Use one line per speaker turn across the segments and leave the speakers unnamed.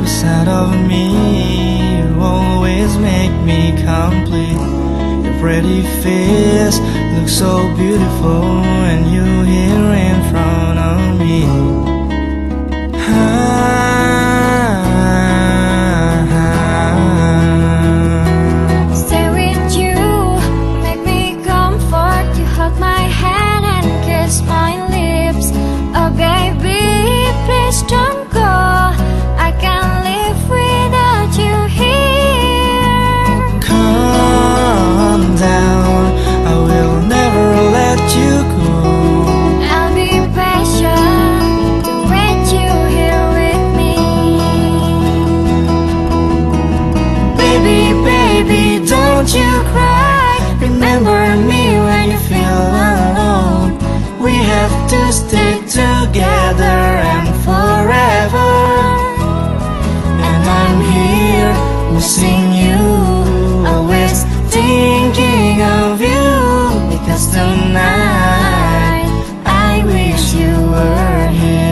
beside of me. You always make me complete. Your pretty face looks so beautiful when you're here in front of me.
Stay with you, make me comfort. You hold my hand and kiss my lips. Oh baby, please don't go. I can't live without you here.
Calm down, I will never let you go.
I'll be patient to wait you here with me.
Baby, baby, don't you cry. Remember me when you feel alone. We have to stay together and forever. And I'm here missing you, always thinking of you. Because tonight I wish you were here.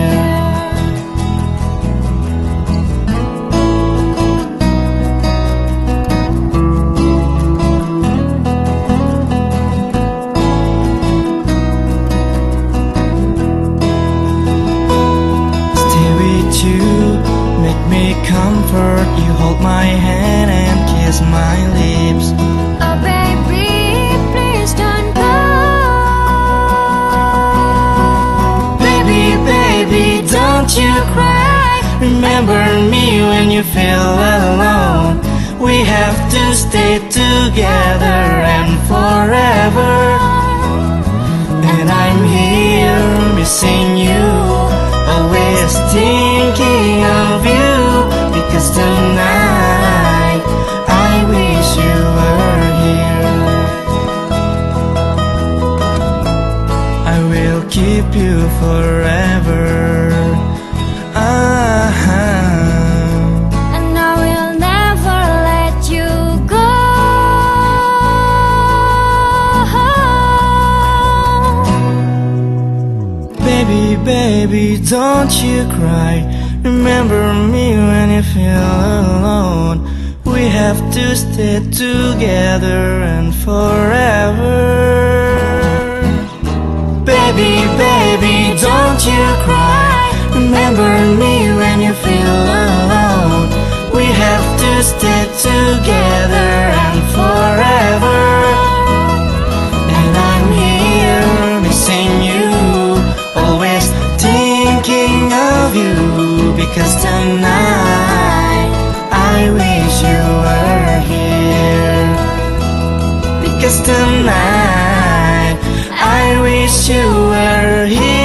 Stay with you, make me comfort. You hold my hand and kiss my lips.
Oh baby, please don't go.
Baby, baby, don't you cry. Remember me when you feel alone. We have to stay together and forever. And I'm here missing you, always thinking of you. Because tonight I wish you were here. I will keep you forever.
And I will never let you go.
Baby, baby, don't you cry. Remember me when you feel alone. We have to stay together and forever. Baby, baby, don't you cry. Remember me when you feel alone. We have to stay together and forever. And I'm here missing you, always thinking of you. Because tonight I wish you were here. Because tonight I wish you were here.